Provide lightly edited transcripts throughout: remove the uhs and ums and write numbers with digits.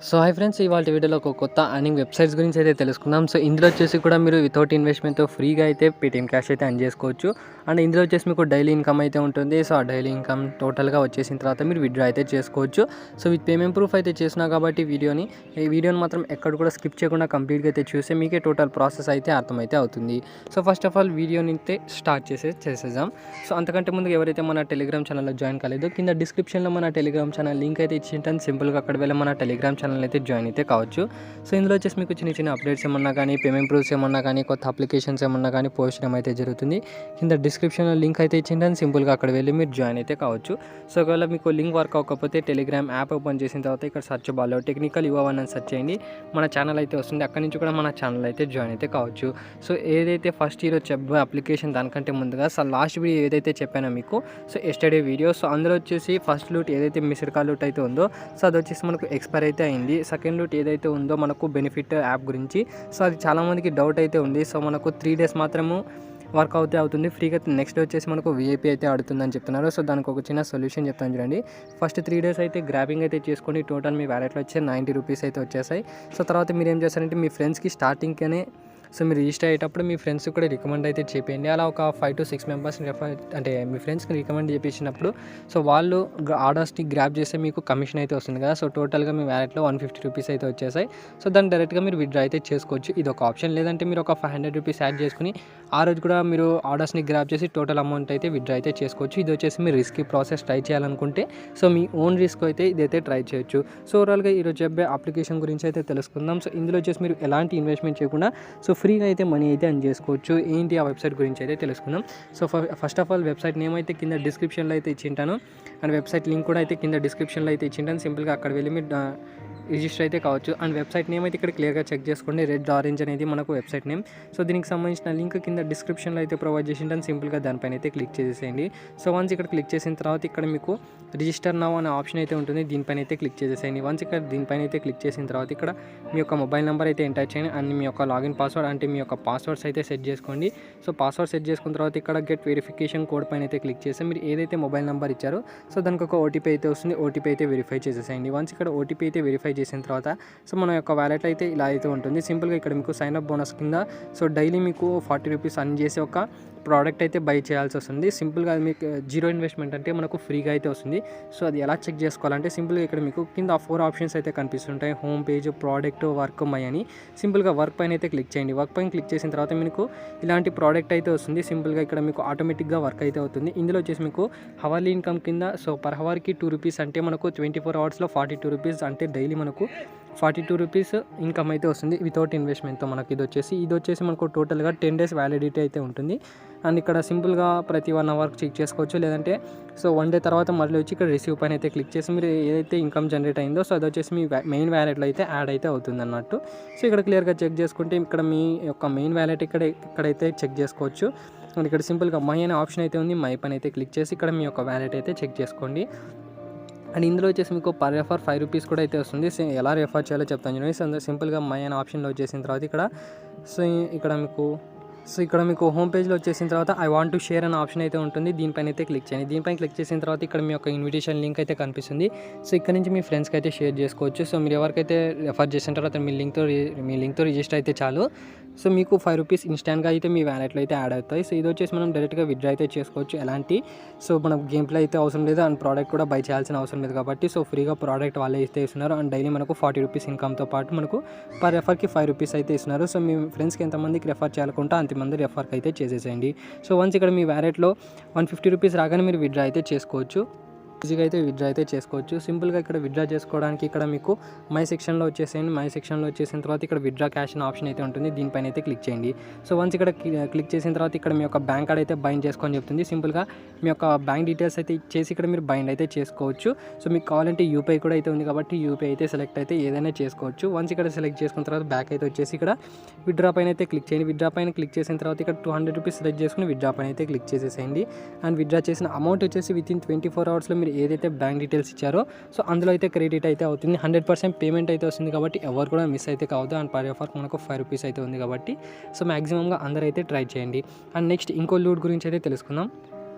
So hi friends, ఇవాళ వీడియోలో ఒక కొత్త అర్నింగ్ వెబ్సైట్స్ గురించి అయితే తెలుసుకుందాం. సో ఇందులో వచ్చేసి కూడా మీరు వితౌట్ ఇన్వెస్ట్మెంట్తో ఫ్రీగా అయితే పేటీఎం క్యాష్ అయితే ఎర్న్ చేసుకోవచ్చు. అండ్ ఇందులో వచ్చేసి మీకు డైలీ ఇన్కమ్ అయితే ఉంటుంది. సో ఆ డైలీ ఇన్కమ్ టోటల్గా వచ్చేసిన తర్వాత మీరు విత్డ్రా అయితే చేసుకోవచ్చు. సో విత్ పేమెంట్ ప్రూఫ్ అయితే చేసినా కాబట్టి ఈ వీడియోని మాత్రం ఎక్కడ కూడా స్కిప్ చేయకుండా కంప్లీట్గా అయితే చూస్తే మీకే టోటల్ ప్రాసెస్ అయితే అర్థమైతే అవుతుంది. సో ఫస్ట్ ఆఫ్ ఆల్ వీడియోని అయితే స్టార్ట్ చేసేద్దాం. సో అంతకంటే ముందు ఎవరైతే మన టెలిగ్రామ్ ఛానల్లో జాయిన్ కాలేదో కింద డిస్క్రిప్షన్లో మన టెలిగ్రామ్ ఛానల్ లింక్ అయితే ఇచ్చింటాను. సింపుల్గా అక్కడ వెళ్ళి మన టెలిగ్రామ్ ఛానల్ అయితే జాయిన్ అయితే కావచ్చు. సో ఇందులో వచ్చేసి మీకు చిన్న చిన్న అప్డేట్స్ ఏమన్నా కానీ, పేమెంట్ ప్రూఫ్స్ ఏమన్నా కానీ, కొత్త అప్లికేషన్స్ ఏమన్నా కానీ పోస్ట్ చేయడం అయితే జరుగుతుంది. కింద డిస్క్రిప్షన్లో లింక్ అయితే ఇచ్చింటాను. సింపుల్గా అక్కడ వెళ్ళి మీరు జాయిన్ అయితే కావచ్చు. సో ఒకవేళ మీకు లింక్ వర్క్ అవ్వకపోతే టెలిగ్రామ్ యాప్ ఓపెన్ చేసిన తర్వాత ఇక్కడ సెర్చ్ బార్లో టెక్నికల్ యువ1 అని సెర్చ్ చేయండి. మన ఛానల్ అయితే వస్తుంది. అక్కడి నుంచి కూడా మన ఛానల్ అయితే జాయిన్ అయితే కావచ్చు. సో ఏదైతే ఫస్ట్ ఈరోజు చెప్పే అప్లికేషన్ దానికంటే ముందుగా లాస్ట్ వీడియో ఏదైతే చెప్పానో మీకు, సో ఎస్టర్డే వీడియో, సో అందులో వచ్చేసి ఫస్ట్ లూట్ ఏదైతే మిస్డ్ కాల్ లూట్ అయితే ఉందో, సో అది వచ్చేసి మనకు ఎక్స్పైర్ అయితే అయింది. సెకండ్ లూట్ ఏదైతే ఉందో మనకు బెనిఫిట్ యాప్ గురించి, సో అది చాలామందికి డౌట్ అయితే ఉంది. సో మనకు 3 days మాత్రము వర్క్ అవుతుంది ఫ్రీగా. నెక్స్ట్ వచ్చేసి మనకు విఐపీ అయితే ఆడుతుందని చెప్తున్నారు. సో దానికి ఒక చిన్న సొల్యూషన్ చెప్తాను చూడండి. ఫస్ట్ 3 days అయితే గ్రాబింగ్ అయితే చేసుకోండి. టోటల్ మీ వ్యాలెట్లో వచ్చే 90 రూపీస్ అయితే వచ్చేసాయి. సో తర్వాత మీరు ఏం చేస్తారంటే మీ ఫ్రెండ్స్కి స్టార్టింగ్కనే సో మీరు రిజిస్టర్ అయ్యేటప్పుడు మీ ఫ్రెండ్స్ కూడా రికమెండ్ అయితే చేయండి. అలా ఒక 5 to 6 మెంబర్స్ అంటే మీ ఫ్రెండ్స్కి రికమెండ్ చేయించినప్పుడు సో వాళ్ళు ఆర్డర్స్ని గ్రాప్ చేస్తే మీకు కమిషన్ అయితే వస్తుంది కదా. సో టోటల్గా మీ వ్యాలెట్లో 150 రూపీస్ అయితే వచ్చేసాయి. సో దాన్ని డైరెక్ట్గా మీరు విత్డ్రా అయితే చేసుకోవచ్చు. ఇది ఒక ఆప్షన్. లేదంటే మీరు ఒక 500 రూపీస్ యాడ్ చేసుకుని ఆ రోజు కూడా మీరు ఆర్డర్స్ని గ్రాప్ చేసి టోటల్ అమౌంట్ అయితే విత్డ్రా అయితే చేసుకోవచ్చు. ఇది వచ్చేసి మీరు రిస్కీ ప్రాసెస్ ట్రై చేయాలనుకుంటే సో మీ ఓన్ రిస్క్ అయితే ఇదైతే ట్రై చేయొచ్చు. సో ఓవరాల్గా ఈరోజు చెప్పే అప్లికేషన్ గురించి అయితే తెలుసుకుందాం. సో ఇందులో వచ్చేసి మీరు ఎలాంటి ఇన్వెస్ట్మెంట్ చేయకుండా సో ఫ్రీగా అయితే మనీ అయితే ఎర్న్ చేసుకోవచ్చు. ఏంటి ఆ వెబ్సైట్ గురించి అయితే తెలుసుకుందాం. So first of all website name అయితే కింద డిస్క్రిప్షన్లో అయితే ఇచ్చింటాను. అండ్ వెబ్సైట్ లింక్ కూడా అయితే కింద డిస్క్రిప్షన్లో అయితే ఇచ్చింటాను. సింపుల్గా అక్కడ వెళ్ళి మీరు రిజిస్టర్ అయితే కావచ్చు. అండ్ వెబ్సైట్ నేమ్ అయితే ఇక్కడ క్లియర్గా చెక్ చేసుకోండి. రెడ్ ఆరెంజ్ అనేది మనకు వెబ్సైట్ నేమ్. సో దీనికి సంబంధించిన లింక్ కింద డిస్క్రిప్షన్లో అయితే ప్రొవైడ్ చేసింటాను. సింపుల్గా దానిపైన అయితే క్లిక్ చేసేయండి. సో వన్స్ ఇక్కడ క్లిక్ చేసిన తర్వాత ఇక్కడ మీకు రిజిస్టర్ నౌ అనే ఆప్షన్ అయితే ఉంటుంది. దీనిపైన అయితే క్లిక్ చేసేయండి. వన్స్ ఇక్కడ దీనిపైన అయితే క్లిక్ చేసిన తర్వాత ఇక్కడ మీ యొక్క మొబైల్ నెంబర్ అయితే ఎంటర్ చేయండి. అండ్ మీ యొక్క లాగిన్ పాస్వర్డ్ అంటే మీ యొక్క పాస్వర్డ్స్ అయితే సెట్ చేసుకోండి. సో పాస్వర్డ్ సెట్ చేసుకున్న తర్వాత ఇక్కడ గెట్ వెరిఫికేషన్ కోడ్ పైన అయితే క్లిక్ చేసి మీరు ఏదైతే మొబైల్ నెంబర్ ఇచ్చారో సో దానికి ఒక ఓటీపీ అయితే వస్తుంది. ఓటీపీ అయితే వెరిఫై చేసేసేయండి. వన్స్ ఇక్కడ ఓటీపీ అయితే వెరిఫై చేసిన తర్వాత సో మన యొక్క వ్యాలెట్ అయితే ఇలా అయితే ఉంటుంది. సింపుల్గా ఇక్కడ మీకు సైన్ అప్ బోనస్ కింద సో డైలీ మీకు 40 రూపీస్ అర్న్ చేసి ఒక ప్రోడక్ట్ అయితే బై చేయాల్సి వస్తుంది. సింపుల్గా అది మీకు జీరో ఇన్వెస్ట్మెంట్ అంటే మనకు ఫ్రీగా అయితే వస్తుంది. సో అది ఎలా చెక్ చేసుకోవాలంటే సింపుల్గా ఇక్కడ మీకు కింద 4 ఆప్షన్స్ అయితే కనిపిస్తుంటాయి. Home page, product, work, my అని. సింపుల్గా వర్క్ పైన అయితే క్లిక్ చేయండి. వర్క్ పైన క్లిక్ చేసిన తర్వాత మీకు ఇలాంటి ప్రోడక్ట్ అయితే వస్తుంది. సింపుల్గా ఇక్కడ మీకు ఆటోమేటిక్గా వర్క్ అయితే అవుతుంది. ఇందులో వచ్చేసి మీకు హవర్లీ ఇన్కమ్ కింద సో పర్ హవర్కి 2 రూపీస్ అంటే మనకు 24 అవర్స్లో 42 రూపీస్ అంటే డైలీ మనకు 42 రూపీస్ ఇన్కమ్ అయితే వస్తుంది వితౌట్ ఇన్వెస్ట్మెంట్తో. మనకి ఇది వచ్చేసి మనకు టోటల్గా 10 days వ్యాలిడిటీ అయితే ఉంటుంది. అండ్ ఇక్కడ సింపుల్గా ప్రతి 1 hour చెక్ చేసుకోవచ్చు. లేదంటే సో 1 day తర్వాత మళ్ళీ వచ్చి ఇక్కడ రిసీవ్ పైన అయితే క్లిక్ చేసి మీరు ఏదైతే ఇన్కమ్ జనరేట్ అయిందో సో అది వచ్చేసి మీ మెయిన్ వ్యాలెట్లో అయితే యాడ్ అయితే అవుతుంది అన్నట్టు. సో ఇక్కడ క్లియర్గా చెక్ చేసుకుంటే ఇక్కడ మీ యొక్క మెయిన్ వ్యాలెట్ ఇక్కడైతే చెక్ చేసుకోవచ్చు. అండ్ ఇక్కడ సింపుల్గా మై అనే ఆప్షన్ అయితే ఉంది. మై పైన అయితే క్లిక్ చేసి ఇక్కడ మీ యొక్క వ్యాలెట్ అయితే చెక్ చేసుకోండి. అండ్ ఇందులో వచ్చేసి మీకు పర్ రెఫర్ 5 రూపీస్ కూడా అయితే వస్తుంది. సో ఎలా రెఫర్ చేయాలో చెప్తాను చూడండి. సో సింపుల్గా మై అనే ఆప్షన్లో వచ్చేసిన తర్వాత ఇక్కడ మీకు హోమ్ పేజ్లో వచ్చేసిన తర్వాత ఐ వాంట్ టు షేర్ అనే ఆప్షన్ అయితే ఉంటుంది. దీనిపైన అయితే క్లిక్ చేయండి. దీనిపైన క్లిక్ చేసిన తర్వాత ఇక్కడ మీ యొక్క ఇన్విటేషన్ లింక్ అయితే కనిపిస్తుంది. సో ఇక్కడ నుంచి మీ ఫ్రెండ్స్కి అయితే షేర్ చేసుకోవచ్చు. సో మీరు ఎవరికైతే రెఫర్ చేసిన తర్వాత మీ లింక్తో రిజిస్టర్ అయితే చాలు. సో మీకు 5 రూపీస్ ఇన్స్టాంట్గా అయితే మీ వ్యాలెట్లో అయితే యాడ్ అవుతాయి. సో ఇది వచ్చేసి మనం డైరెక్ట్గా విత్డ్రా అయితే చేసుకోవచ్చు. సో మనం గేమ్ ప్లే అయితే అవసరం లేదు. అండ్ ప్రోడక్ట్ కూడా బై చేయాల్సిన అవసరం లేదు కాబట్టి సో ఫ్రీగా ప్రోడక్ట్ వాళ్ళే ఇస్తే ఇస్తున్నారు. అండ్ డైలీ మనకు 40 రూపీస్ ఇన్కమ్తో పాటు మనకు పర్ రెఫర్కి 5 రూపీస్ అయితే ఇస్తున్నారు. సో మీ ఫ్రెండ్స్కి ఎంతమందికి రెఫర్ చేయాలనుకుంటే అంతమంది రెఫర్కి అయితే చేసేసేయండి. సో వన్స్ ఇక్కడ మీ వ్యాలెట్లో 150 రూపీస్ రాగానే మీరు విత్డ్రా అయితే చేసుకోవచ్చు. ఈజీగా అయితే విత్డ్రా అయితే చేసుకోవచ్చు. సింపుల్గా ఇక్కడ విత్డ్రా చేసుకోవడానికి ఇక్కడ మీకు మై సెక్షన్లో వచ్చేసేయండి. మై సెక్షన్లో వచ్చేసిన తర్వాత ఇక్కడ విత్డ్రా క్యాష్ అనే ఆప్షన్ అయితే ఉంటుంది. దీనిపైన అయితే క్లిక్ చేయండి. సో వన్స్ ఇక్కడ క్లిక్ చేసిన తర్వాత ఇక్కడ మీ యొక్క బ్యాంక్ కార్డ్ అయితే బైండ్ చేసుకొని చెప్తుంది. సింపుల్గా మీ యొక్క బ్యాంక్ డీటెయిల్స్ అయితే ఇచ్చేసి ఇక్కడ మీరు బైండ్ అయితే చేసుకోవచ్చు. సో మీకు కావాలంటే యూపీఐ కూడా అయితే ఉంది కాబట్టి యూపీఐ అయితే సెలెక్ట్ అయితే ఏదైనా చేసుకోవచ్చు. వన్స్ ఇక్కడ సెలెక్ట్ చేసుకున్న తర్వాత బ్యాక్ అయితే వచ్చేసి ఇక్కడ విత్డ్రా పైన అయితే క్లిక్ చేయండి. విత్డ్రా పైన క్లిక్ చేసిన తర్వాత ఇక్కడ 200 రూపీస్ సెలెక్ట్ చేసుకుని విత్డ్రా పైన అయితే క్లిక్ చేసేసేయండి. అండ్ విత్డ్రా చేసిన అమౌంట్ వచ్చేసి వితిన్ 24 అవర్స్లో మీరు ఏదైతే బ్యాంక్ డీటెయిల్స్ ఇచ్చారో సో అందులో అయితే క్రెడిట్ అయితే అవుతుంది. 100% పేమెంట్ అయితే వస్తుంది కాబట్టి ఎవరు కూడా మిస్ అయితే కావద్దు. అండ్ పర్ రెఫర్ మనకు 5 రూపీస్ అయితే ఉంది కాబట్టి సో మ్యాక్సిమంగా అందరూ అయితే ట్రై చేయండి. అండ్ నెక్స్ట్ ఇంకో లూట్ గురించి అయితే తెలుసుకుందాం.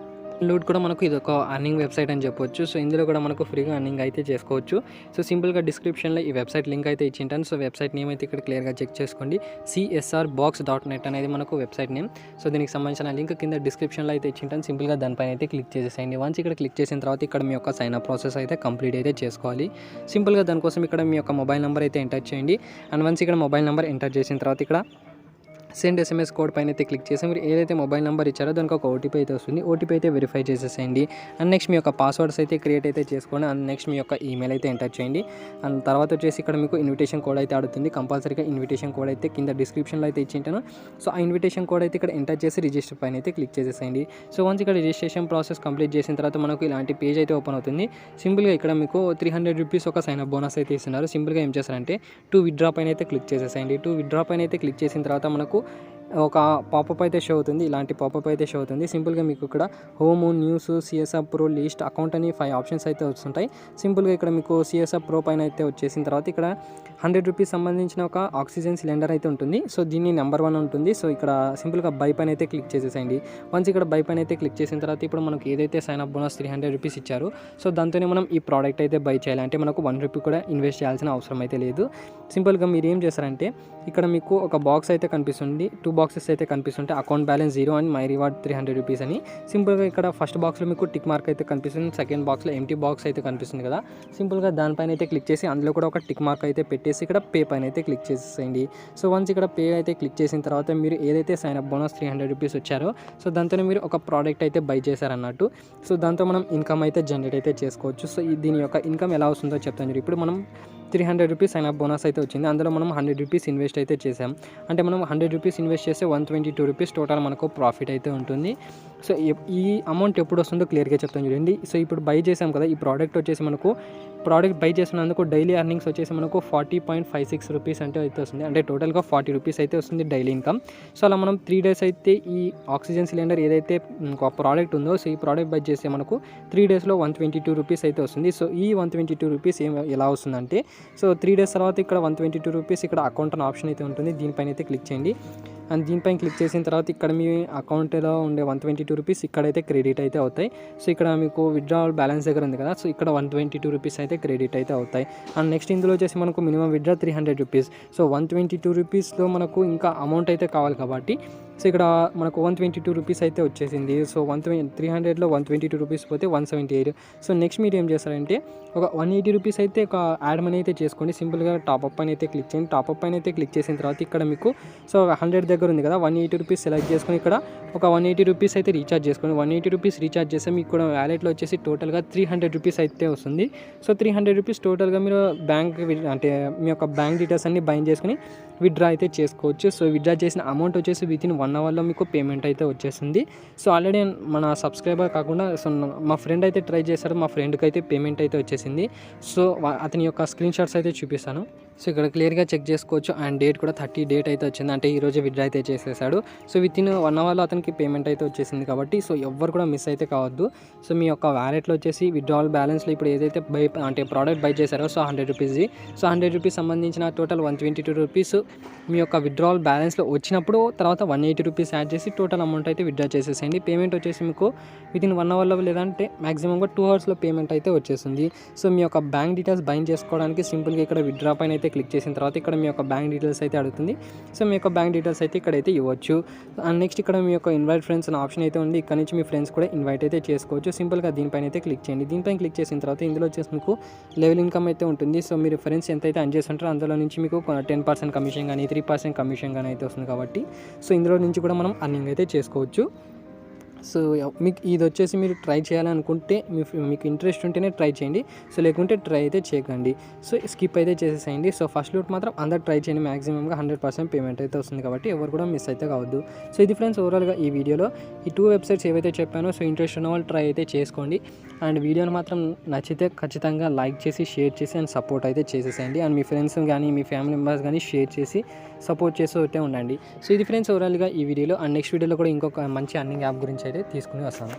లూట్ కూడా మనకు ఇది ఒక అర్నింగ్ వెబ్సైట్ అని చెప్పొచ్చు. సో ఇందులో కూడా మనకు ఫ్రీగా అర్నింగ్ అయితే చేసుకోవచ్చు. సో సింపుల్గా డిస్క్రిప్షన్లో ఈ వెబ్సైట్ లింక్ అయితే ఇచ్చింటాను. సో వెబ్సైట్ నేమ్ అయితే ఇక్కడ క్లియర్గా చెక్ చేసుకోండి. CSRbox.net అనేది మనకు వెబ్సైట్ నేమ్. సో దీనికి సంబంధించిన లింక్ కింద డిస్క్రిప్షన్లో అయితే ఇచ్చింటాను. సింపుల్గా దానిపైన అయితే క్లిక్ చేసేసేయండి. వన్స్ ఇక్కడ క్లిక్ చేసిన తర్వాత ఇక్కడ మీ యొక్క సైన్ అప్ ప్రాసెస్ అయితే కంప్లీట్ అయితే చేసుకోవాలి. సింపుల్గా దానికోసం ఇక్కడ మీ యొక్క మొబైల్ నెంబర్ అయితే ఎంటర్ చేయండి. అండ్ వన్స్ ఇక్కడ మొబైల్ నెంబర్ ఎంటర్ చేసిన తర్వాత ఇక్కడ సెండ్ SMS కోడ్ పైన అయితే క్లిక్ చేసి మీరు ఏదైతే మొబైల్ నెంబర్ ఇచ్చారో దానికి ఒక OTP అయితే వస్తుంది. OTP అయితే వెరిఫై చేసేసేయండి. అండ్ నెక్స్ట్ మీ యొక్క పాస్వర్డ్స్ అయితే క్రియేట్ అయితే చేసుకోండి. అండ్ నెక్స్ట్ మీ యొక్క ఈమెయిల్ అయితే ఎంటర్ చేయండి. అండ్ తర్వాత వచ్చేసి ఇక్కడ మీకు ఇన్విటేషన్ కోడ్ అయితే అడుగుతుంది. కంపల్సరీగా ఇన్విటేషన్ కోడ్ అయితే కింద డిస్క్రిప్షన్లో అయితే ఇచ్చింటాను. సో ఆ ఇన్విటేషన్ కోడ్ అయితే ఇక్కడ ఎంటర్ చేసి రిజిస్టర్ పైన అయితే క్లిక్ చేసేసేయండి. సో వన్స్ ఇక్కడ రిజిస్ట్రేషన్ ప్రాసెస్ కంప్లీట్ చేసిన తర్వాత మనకు ఇలాంటి పేజ్ అయితే ఓపెన్ అవుతుంది. సింపుల్గా ఇక్కడ మీకు 300 రూపీస్ ఒక సైన్ అప్ బోనస్ అయితే ఇస్తున్నారు. సింపుల్గా ఏం చేస్తారంటే టు విత్డ్రా పైన అయితే క్లిక్ చేసేసేయండి. టు విత్డ్రా పైన అయితే క్లిక్ చేసిన తర్వాత మనకు ఒక పాపప్ అయితే షో అవుతుంది. ఇలాంటి పాపప్ అయితే షో అవుతుంది. సింపుల్గా మీకు ఇక్కడ home, news, CSR Pro, list, account అని 5 ఆప్షన్స్ అయితే వస్తుంటాయి. సింపుల్గా ఇక్కడ మీకు CSR Pro పైన అయితే వచ్చేసిన తర్వాత ఇక్కడ 100 రూపీస్ సంబంధించిన ఒక ఆక్సిజన్ సిలిండర్ అయితే ఉంటుంది. సో దీన్ని నెంబర్ 1 ఉంటుంది. సో ఇక్కడ సింపుల్గా బై పైన అయితే క్లిక్ చేసేసేయండి. వన్స్ ఇక్కడ బై పైన అయితే క్లిక్ చేసిన తర్వాత ఇప్పుడు మనకు ఏదైతే సైన్ అప్ బోనస్ 300 రూపీస్ ఇచ్చారో సో దాంతోనే మనం ఈ ప్రోడక్ట్ అయితే బై చేయాలి. అంటే మనకు 1 రూపీ కూడా ఇన్వెస్ట్ చేయాల్సిన అవసరం అయితే లేదు. సింపుల్గా మీరు ఏం చేస్తారంటే ఇక్కడ మీకు ఒక బాక్స్ అయితే కనిపిస్తుంది. 2 బాక్సెస్ అయితే కనిపిస్తుంటాయి. Account balance 0 and my reward 300 rupees అని. సింపుల్గా ఇక్కడ ఫస్ట్ బాక్స్లో మీకు టిక్ మార్క్ అయితే కనిపిస్తుంది. సెకండ్ బాక్స్లో ఎంటీ బాక్స్ అయితే కనిపిస్తుంది కదా. సింపుల్గా దానిపైన అయితే క్లిక్ చేసి అందులో కూడా ఒక టిక్ మార్క్ అయితే పెట్టేసి ఇక్కడ పే పైన అయితే క్లిక్ చేసేయండి. సో వన్స్ ఇక్కడ పే అయితే క్లిక్ చేసిన తర్వాత మీరు ఏదైతే సైన్ అప్ బోనస్ 300 రూపీస్ వచ్చారో సో దాంతోనే మీరు ఒక ప్రోడక్ట్ అయితే బై చేశారన్నట్టు. సో దాంతో మనం ఇన్కమ్ అయితే జనరేట్ అయితే చేసుకోవచ్చు. సో దీని యొక్క ఇన్కమ్ ఎలా వస్తుందో చెప్తాను. ఇప్పుడు మనం 300 రూపీస్ సైన్ అప్ బోనస్ అయితే వచ్చింది. అందులో మనం 100 రూపీస్ ఇన్వెస్ట్ అయితే చేసాం. అంటే మనం 100 రూపీస్ ఇన్వెస్ట్ చేస్తే 122 రూపీస్ టోటల్ మనకు ప్రాఫిట్ అయితే ఉంటుంది. సో ఈ అమౌంట్ ఎప్పుడు వస్తుందో క్లియర్గా చెప్తాను చూడండి. సో ఇప్పుడు బై చేసాం కదా, ఈ ప్రోడక్ట్ వచ్చేసి మనకు ప్రోడక్ట్ బై చేసినందుకు డైలీ ఎర్నింగ్స్ వచ్చేసి మనకు 40.56 రూపీస్ అంటే వస్తుంది. అంటే టోటల్గా 40 రూపీస్ అయితే వస్తుంది డైలీ ఇన్కమ్. సో అలా మనం 3 డేస్ అయితే ఈ ఆక్సిజన్ సిలిండర్ ఏదైతే ఒక ప్రోడక్ట్ ఉందో సో ఈ ప్రోడక్ట్ బై చేస్తే మనకు 3 డేస్లో 122 రూపీస్ అయితే వస్తుంది. సో ఈ 122 రూపీస్ ఎలా వస్తుందంటే సో 3 డేస్ తర్వాత ఇక్కడ 122 రూపీస్ ఇక్కడ అకౌంట్ అనే ఆప్షన్ అయితే ఉంటుంది. దీనిపైన అయితే క్లిక్ చేయండి. అండ్ దీనిపైన క్లిక్ చేసిన తర్వాత ఇక్కడ మీ అకౌంట్లో ఉండే 122 రూపీస్ ఇక్కడైతే క్రెడిట్ అయితే అవుతాయి. సో ఇక్కడ మీకు విత్డ్రావల్ బ్యాలెన్స్ దగ్గర ఉంది కదా, సో ఇక్కడ 122 రూపీస్ అయితే క్రెడిట్ అయితే అవుతాయి. అండ్ నెక్స్ట్ ఇందులో వచ్చేసి మనకు మినిమం విత్డ్రా 300 రూపీస్. సో 122 రూపీస్లో మనకు ఇంకా అమౌంట్ అయితే కావాలి కాబట్టి సో ఇక్కడ మనకు 122 రూపీస్ అయితే వచ్చేసింది. సో 300లో 122 రూపీస్ పోతే 178. సో నెక్స్ట్ మీరు ఏం చేస్తారంటే ఒక 180 రూపీస్ అయితే ఒక యాడ్ మనీ అయితే చేసుకోండి. సింపుల్గా టాప్అప్ పైన అయితే క్లిక్ చేయండి. టాప్అప్ పైన అయితే క్లిక్ చేసిన తర్వాత ఇక్కడ మీకు సో 100 దగ్గర ఉంది కదా, 180 రూపీస్ సెలెక్ట్ చేసుకొని ఇక్కడ ఒక 180 రూపీస్ అయితే రీఛార్జ్ చేసుకోండి. 180 రూపీస్ రీఛార్జ్ చేస్తే మీకు కూడా వ్యాలెట్లో వచ్చేసి టోటల్గా 300 రూపీస్ అయితే వస్తుంది. సో 300 రూపీస్ టోటల్గా మీరు బ్యాంక్ అంటే మీ యొక్క బ్యాంక్ డీటెయిల్స్ అన్ని బైండ్ చేసుకుని విత్డ్రా అయితే చేసుకోవచ్చు. సో విత్డ్రా చేసిన అమౌంట్ వచ్చేసి వితిన్ 1 అవర్లో మీకు పేమెంట్ అయితే వచ్చేస్తుంది. సో ఆల్రెడీ మన సబ్స్క్రైబర్ కాకుండా సో మా ఫ్రెండ్ అయితే ట్రై చేశారు, మా ఫ్రెండ్కి అయితే పేమెంట్ అయితే వచ్చేసింది. సో అతని యొక్క స్క్రీన్ షాట్స్ అయితే చూపిస్తాను. సో ఇక్కడ క్లియర్గా చెక్ చేసుకోవచ్చు. అండ్ డేట్ కూడా 30 డేట్ అయితే వచ్చింది. అంటే ఈరోజు విత్డ్రా అయితే చేసేసాడు. సో వితిన్ 1 అవర్లో అతనికి పేమెంట్ అయితే వచ్చేసింది కాబట్టి సో ఎవ్వరు కూడా మిస్ అయితే కావద్దు. సో మీ యొక్క వ్యాలెట్లో వచ్చేసి విత్డ్రావల్ బ్యాలెన్స్లో ఇప్పుడు ఏదైతే అంటే ప్రోడక్ట్ బై చేశారో సో 100 రూపీస్ది సో 100 రూపీస్ సంబంధించిన టోటల్ 122 రూపీస్ మీ యొక్క విత్డ్రావల్ బ్యాలెన్స్లో వచ్చినప్పుడు తర్వాత 180 రూపీస్ యాడ్ చేసి టోటల్ అమౌంట్ అయితే విత్డ్రా చేసేసేయండి. పేమెంట్ వచ్చేసి మీకు వితిన్ 1 అవర్లో లేదంటే మాక్సిమంగా 2 అవర్స్లో పేమెంట్ అయితే వచ్చేస్తుంది. సో మీ యొక్క బ్యాంక్ డీటెయిల్స్ బైండ్ చేసుకోవడానికి సింపుల్గా ఇక్కడ విత్డ్రా పైన అయితే క్లిక్ చేసిన తర్వాత ఇక్కడ మీ యొక్క బ్యాంక్ డీటెయిల్స్ అయితే అడుగుతుంది. సో మీ యొక్క బ్యాంక్ డీటెయిల్స్ అయితే ఇక్కడైతే ఇవ్వచ్చు. అండ్ నెక్స్ట్ ఇక్కడ మీ యొక్క ఇన్వైట్ ఫ్రెండ్స్ అనే ఆప్షన్ అయితే ఉంది. ఇక్కడ నుంచి మీ ఫ్రెండ్స్ కూడా ఇన్వైట్ అయితే చేసుకోవచ్చు. సింపుల్గా దీనిపైన అయితే క్లిక్ చేయండి. దీనిపైన క్లిక్ చేసిన తర్వాత ఇందులో వచ్చేసి మీకు లెవెల్ ఇన్కమ్ అయితే ఉంటుంది. సో మీరు ఫ్రెండ్స్ ఎంతైతే అర్న్ చేస్తుంటారో అందులో నుంచి మీకు 10% కమిషన్ కానీ 3% కమిషన్ కానీ అయితే వస్తుంది కాబట్టి సో ఇందులో నుంచి కూడా మనం అర్నింగ్ అయితే చేసుకోవచ్చు. సో మీకు ఇది వచ్చేసి మీరు ట్రై చేయాలనుకుంటే మీకు ఇంట్రెస్ట్ ఉంటేనే ట్రై చేయండి. సో లేకుంటే ట్రై అయితే చేయకండి. సో స్కిప్ అయితే చేసేసేయండి. సో ఫస్ట్ లూట్ మాత్రం అందరు ట్రై చేయండి. మ్యాక్సిమంగా 100% పేమెంట్ అయితే వస్తుంది కాబట్టి ఎవరు కూడా మిస్ అయితే కావద్దు. సో ఇది ఫ్రెండ్స్ ఓవరాల్గా ఈ వీడియోలో ఈ 2 వెబ్సైట్స్ ఏవైతే చెప్పానో సో ఇంట్రెస్ట్ ఉన్న వాళ్ళు ట్రై అయితే చేసుకోండి. అండ్ వీడియోని మాత్రం నచ్చితే ఖచ్చితంగా లైక్ చేసి షేర్ చేసి అండ్ సపోర్ట్ అయితే చేసేసేయండి. అండ్ మీ ఫ్రెండ్స్ కానీ మీ ఫ్యామిలీ మెంబర్స్ కానీ షేర్ చేసి సపోర్ట్ చేస్తూ ఉండండి. సో ఇది ఫ్రెండ్స్ ఓవరాల్గా ఈ వీడియోలో. అండ్ నెక్స్ట్ వీడియోలో కూడా ఇంకొక మంచి అర్నింగ్ యాప్ గురించి అయితే తీసుకుని వస్తాను.